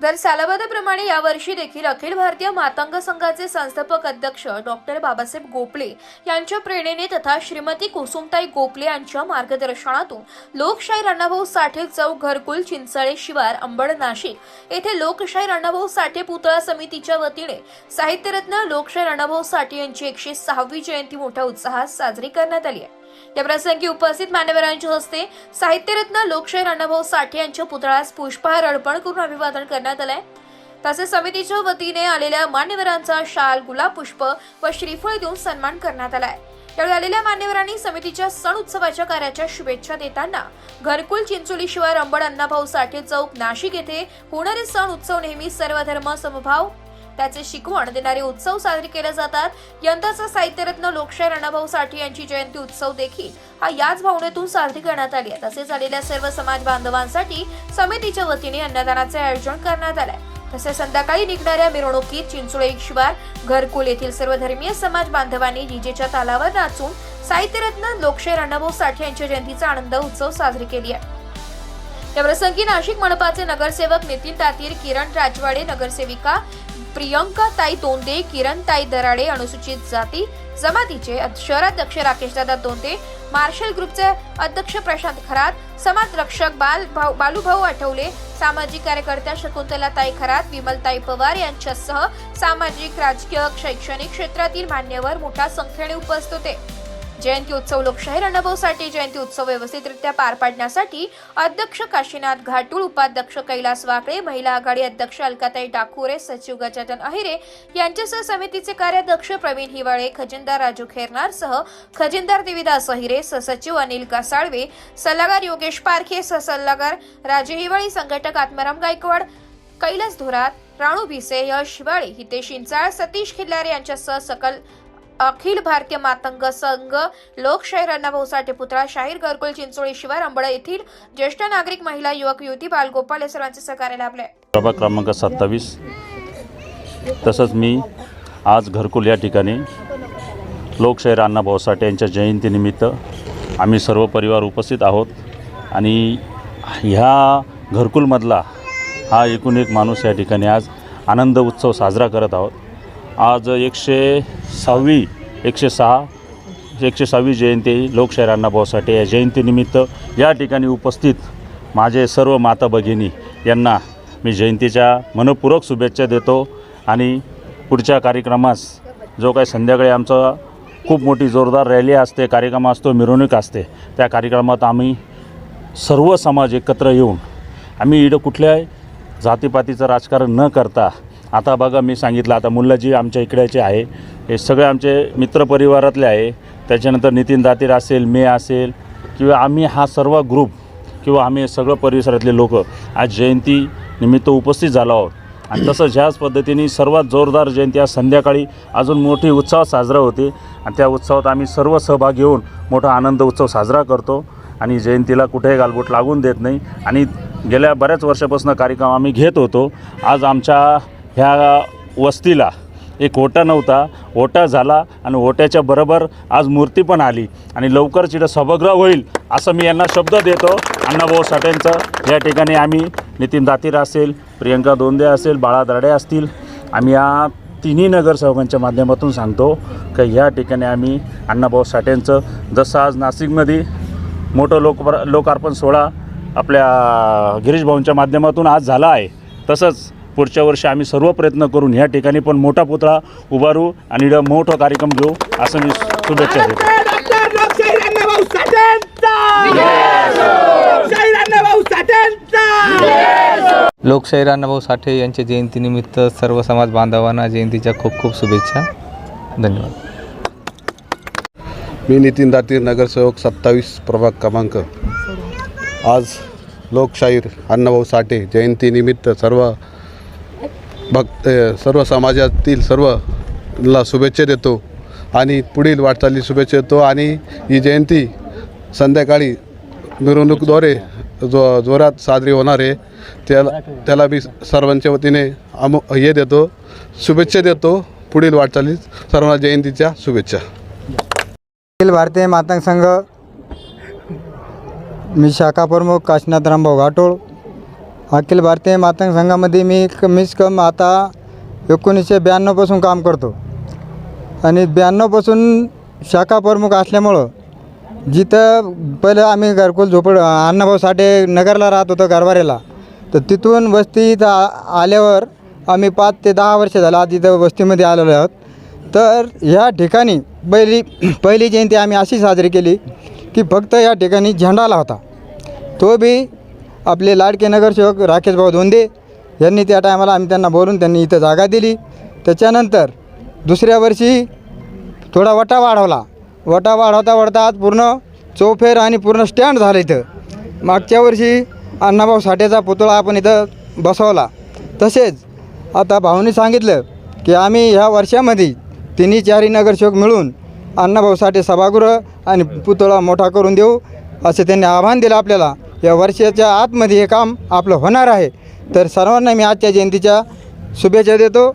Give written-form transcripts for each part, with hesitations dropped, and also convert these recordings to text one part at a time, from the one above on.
दर सालाबादाप्रमाणे यावर्षी देखील अखिल भारतीय मातंग संघाचे संस्थापक अध्यक्ष डॉक्टर बाबासाहेब गोपले यांच्या प्रेरणेने तथा श्रीमती कुसुमताई गोपले यांच्या मार्गदर्शनातून लोकशाहीर अण्णाभाऊ साठे चौक घरकुल चिंचळे शिवार अंबड नाशिक येथे लोकशाहीर अण्णाभाऊ साठे पुतळा समितीच्या वतीने साहित्यरत्न लोकशाहीर अण्णाभाऊ साठे यांची 106वी जयंती मोठ्या उत्साहात साजरी करण्यात आली आहे। या प्रसंगी उपस्थित मान्यवरांच्या हस्ते साहित्यरत्न लोकशाहीर अण्णाभाऊ साठे यांच्या पुतळ्यास पुष्पहार अर्पण करून अभिवादन करण्यात आले। तसेच समितीच्या वतीने आलेल्या मान्यवरांचा शाल, गुलाब पुष्प व श्रीफळ देऊन सन्मान करण्यात आलाय। यावेळी आलेल्या मान्यवरांनी समितीच्या सण उत्सवाच्या कार्याच्या शुभेच्छा देताना घरकुल चिंचोली शिवार अंबड अण्णाभाऊ साठे चौक नाशिक येथे होणारे सण उत्सव नेहमी सर्व धर्म समभाव त्याचे शिकवण देणारे उत्सव साजरे केले जातात। यंदाचा साहित्यरत्न लोकशाहीर अण्णाभाऊ साठे यांची जयंती उत्सव देखील हा याच भावनेतून साजरी करण्यात आली आहे। तसेच आलेल्या सर्व समाज बांधवांसाठी समितीच्या वतीने अन्नदानाचे आयोजन करण्यात आले आहे। तसेच संध्याकाळी निघणाऱ्या मिरवणुकीत चिंचोळी शिवार घरकुल येथील सर्व धर्मीय समाज बांधवांनी डीजेच्या तालावर नाचून साहित्यरत्न लोकशाहीर अण्णाभाऊ साठे यांच्या जयंतीचा आनंद उत्सव साजरी केली आहे। या प्रसंगी नाशिक मनपाचे नगरसेवक नितीन तातीर, किरण राजवाडे, नगरसेविका प्रियंका ताई तोंडे, किरण ताई दराडे, अनुसूचित जाती जमातीचे शहराध्यक्ष राकेशदादा तोंडे, मार्शल ग्रुपचे अध्यक्ष प्रशांत खरात, समाज रक्षक बालूभाऊ आठवले, सामाजिक कार्यकर्त्या शकुंतला ताई खरात, विमलताई पवार यांच्यासह सामाजिक, राजकीय, शैक्षणिक क्षेत्रातील मान्यवर मोठ्या संख्येने उपस्थित होते। जयंती उत्सव लोकशाहीर अण्णाभाऊ साठे जयंती उत्सव व्यवस्थितरित्या पार पाडण्यासाठी अध्यक्ष काशीनाथ घाटुळ, उपाध्यक्ष कैलास वाकळे, महिला आघाडी अध्यक्ष अलकाताई डाकुरे, सचिव गजानन अहिरे यांच्यासह समितीचे कार्याध्यक्ष प्रवीण हिवाळे, खजिनदार राजू खेरनार सह खजिनदार देवीदास अहिरे, सहसचिव अनिल कासाळवे, सल्लागार योगेश पारखे, सहसल्लागार राजे हिवाळी, संघटक आत्माराम गायकवाड, कैलास धोरात, राणू भिसे, यश हिवाळे, हितेश इंचाळ, सतीश खिल्लारे यांच्यासह सकल अखिल भारतीय मातंग संघ लोकशाहीर अण्णाभाऊ साठे पुतळा शाहीर घरकुल चिंचोळी शिवार अंबड येथील ज्येष्ठ नागरिक, महिला, युवक, युवती, बालगोपाल या सर्वांचे सहकार्य लाभले। प्रभाग क्रमांक 27 तसंच मी आज घरकुल या ठिकाणी लोकशाहीर अण्णाभाऊ साठे यांच्या जयंतीनिमित्त आम्ही सर्व परिवार उपस्थित आहोत आणि ह्या घरकुलमधला हा एकूण एक माणूस या ठिकाणी आज आनंद उत्सव साजरा करत आहोत। आज 106वी जयंती लोकशाहीर अण्णाभाऊ साठे या जयंतीनिमित्त या ठिकाणी उपस्थित माझे सर्व माता भगिनी यांना मी जयंतीच्या मनपूर्वक शुभेच्छा देतो आणि पुढच्या कार्यक्रमास जो काही संध्याकाळी आमचा खूप मोठी जोरदार रॅली असते, कार्यक्रम असतो, मिरवणूक असते, त्या कार्यक्रमात आम्ही सर्व समाज एकत्र येऊन आम्ही इकडं कुठल्याही जातीपातीचं राजकारण न करता, आता बघा मी सांगितलं, आता मुल्लाजी आमच्या इकड्याचे आहे, हे सगळे आमचे मित्रपरिवारातले आहे, त्याच्यानंतर नितीन दातीर असेल, मी असेल किंवा आम्ही हा सर्व ग्रुप किंवा आम्ही सगळं परिसरातले लोक आज जयंती निमित्त उपस्थित झालो आहोत। आणि तसंच ह्याच पद्धतीने सर्वात जोरदार जयंती आज संध्याकाळी अजून मोठी उत्सव साजरा होते आणि त्या उत्सवात आम्ही सर्व सहभाग घेऊन मोठा आनंद उत्सव साजरा करतो आणि जयंतीला कुठेही गालबोट लागून देत नाही आणि गेल्या बऱ्याच वर्षापासून कार्यक्रम आम्ही घेत होतो। आज आमच्या ह्या वस्तीला एक ओटा नव्हता, ओटा झाला आणि ओट्याच्या बरोबर आज मूर्ती पण आली आणि लवकरच इथं सभागृह होईल असं मी यांना शब्द देतो। अण्णाभाऊ साठेंचं या ठिकाणी आम्ही नितीन दातीर असेल, प्रियंका दोंदे असेल, बाळा दराडे असतील, आम्ही या तिन्ही नगरसेवकांच्या माध्यमातून सांगतो की या ठिकाणी आम्ही अण्णाभाऊ साठेंचं जसं आज नाशिकमध्ये मोठं लोकार्पण सोहळा आपल्या गिरीश भाऊंच्या माध्यमातून आज झाला आहे, तसंच पुढच्या वर्षी आम्ही सर्व प्रयत्न करून ह्या ठिकाणी पण मोठा पुतळा उभारू आणि मोठा कार्यक्रम घेऊ असं मी शुभेच्छा देतो। लोकशाहीर अण्णाभाऊ साठे यांच्या जयंतीनिमित्त सर्व समाज बांधवांना जयंतीच्या खूप खूप शुभेच्छा। धन्यवाद। मी नितीन दातीर, नगरसेवक 27 प्रभाग क्रमांक। आज लोकशाहीर अण्णाभाऊ साठे जयंतीनिमित्त सर्व समाजातील सर्वला शुभेच्छा देतो आणि पुढील वाटचाली शुभेच्छा देतो आणि ही जयंती संध्याकाळी मिरवणूकद्वारे जोरात साजरी होणार आहे, त्याला मी सर्वांच्या वतीने हे देतो, शुभेच्छा देतो। पुढील वाटचाली सर्वांना जयंतीच्या शुभेच्छा। अखिल भारतीय मातंग संघ मी शाखा प्रमुख काशीनाथ रामभाऊ घाटोळ अखिल भारतीय मातंग संघामध्ये मी कमीच कम आता 1992पासून काम करतो आणि 92पासून शाखा प्रमुख असल्यामुळं जिथं पहिलं आम्ही घरकुल अण्णाभाऊ साठे नगरला राहत होतो गरवारेला, तर तिथून वस्ती इथं आल्यावर आम्ही 5 ते 10 वर्ष झालं आज इथं वस्तीमध्ये आलेलो आहोत. तर ह्या ठिकाणी पहिली जयंती आम्ही अशी साजरी केली की फक्त या ठिकाणी झेंडाला होता, तो बी आपले लाडके नगरसेवक राकेशभाऊ धोंडे यांनी त्या टायमाला आम्ही त्यांना बोलून त्यांनी इथं जागा दिली. त्याच्यानंतर दुसऱ्या वर्षी थोडा वटा वाढवता आज पूर्ण चौफेर आणि पूर्ण स्टँड झालं इथं. मागच्या वर्षी अण्णाभाऊ साठेचा पुतळा आपण इथं बसवला. तसेच आता भाऊनी सांगितलं की आम्ही ह्या वर्षामध्ये 3-4 नगरसेवक मिळून अण्णाभाऊ साठे सभागृह आणि पुतळा मोठा करून देऊ असे त्यांनी आव्हान दिलं आपल्याला. या वर्षाच्या आतमध्ये हे काम आपलं होणार आहे. तर सर्वांना मी आजच्या जयंतीच्या शुभेच्छा देतो.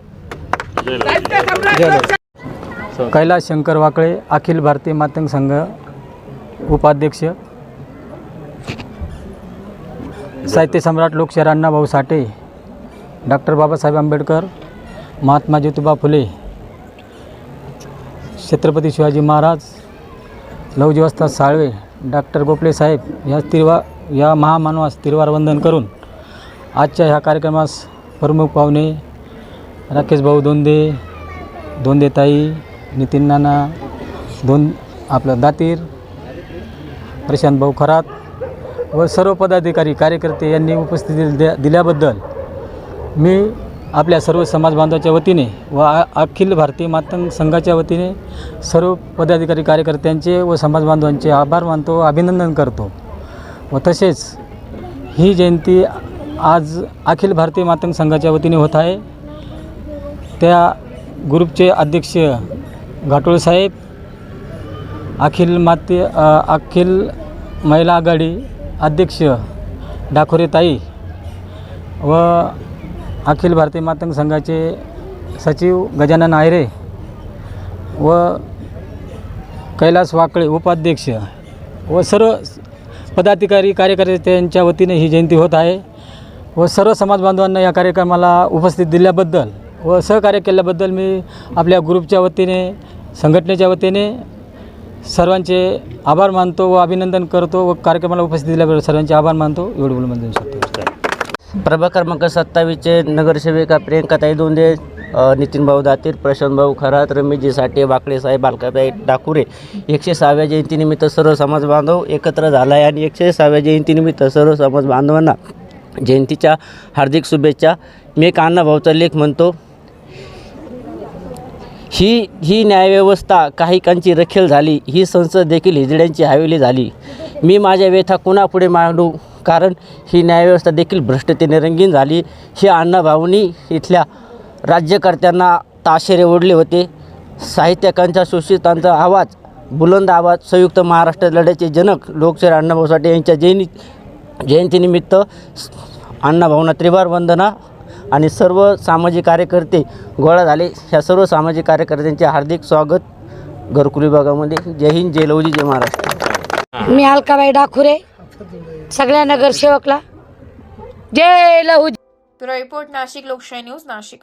जय लोक. कैलास शंकर वाकळे, अखिल भारतीय मातंग संघ उपाध्यक्ष, साहित्य सम्राट लोकशाहीर अण्णाभाऊ साठे, डॉक्टर बाबासाहेब आंबेडकर, महात्मा ज्योतिबा फुले, छत्रपती शिवाजी महाराज, लवजी वस्ताद साळवे, डॉक्टर गोपले साहेब या महामानवास तिरवार वंदन करून आजच्या ह्या कार्यक्रमास प्रमुख पाहुणे राकेशभाऊ धोंडेताई, नितीन नाना आपलं दातीर, प्रशांत भाऊ खरात व सर्व पदाधिकारी कार्यकर्ते यांनी उपस्थिती दिल्याबद्दल मी आपल्या सर्व समाज बांधवाच्या वतीने व अखिल भारतीय मातंग संघाच्या वतीने सर्व पदाधिकारी कार्यकर्त्यांचे व समाज बांधवांचे आभार मानतो, अभिनंदन करतो. व तसेच ही जयंती आज अखिल भारतीय मातंग संघाच्या वतीने होत आहे. त्या ग्रुपचे अध्यक्ष घाटोळ साहेब, अखिल महिला आघाडी अध्यक्ष डाखोरे ताई व अखिल भारतीय मातंग संघाचे सचिव गजानन आयरे व कैलास वाकळे उपाध्यक्ष व सर्व पदाधिकारी कार्यकर्त्यांच्या वतीने ही जयंती होत आहे. व सर्व समाज बांधवांना या कार्यक्रमाला उपस्थित दिल्याबद्दल व सहकार्य केल्याबद्दल मी आपल्या ग्रुपच्या वतीने, संघटनेच्या वतीने सर्वांचे आभार मानतो व अभिनंदन करतो व कार्यक्रमाला उपस्थित दिल्याबद्दल सर्वांचे आभार मानतो. एवढं बोलून देऊ शकतो. प्रभाग क्रमांक 27चे नगरसेविका प्रियंकाताई धोंडे, नितीनभाऊ दातीर, प्रशांतभाऊ खरात, रमेशजी साठे, वाकळे साहेब, बालकाबाई डाकुरे 106व्या जयंतीनिमित्त सर्व समाज बांधव एकत्र झाला आहे आणि 106व्या जयंतीनिमित्त सर्व समाज बांधवांना जयंतीच्या हार्दिक शुभेच्छा. मी एक अण्णाभाऊचा लेख म्हणतो, ही न्यायव्यवस्था काहीकांची रखेल झाली, ही संसद देखील हिजड्यांची हवेली झाली. मी माझ्या व्यथा कुणापुढे मांडू, कारण ही न्यायव्यवस्था देखील भ्रष्टतेने रंगीन झाली. हे अण्णाभाऊंनी इथल्या राज्यकर्त्यांना ताशेरे ओढले होते. साहित्यिकांचा, शोषितांचा आवाज, बुलंद आवाज, संयुक्त महाराष्ट्र लढ्याचे जनक लोकशाहीर अण्णाभाऊ साठे यांच्या जयंतीनिमित्त अण्णाभाऊंना त्रिवार वंदना आणि सर्व सामाजिक कार्यकर्ते गोळा झाले. ह्या सर्व सामाजिक कार्यकर्त्यांचे हार्दिक स्वागत घरकुल विभागामध्ये. जय हिंद, जय लवजी, जय महाराष्ट्र. मी अलकाबाई डाकुरे, सगळ्या नगरसेवकला जय लहू. ब्युरो रिपोर्ट, नाशिक लोकशाही न्यूज, नाशिक.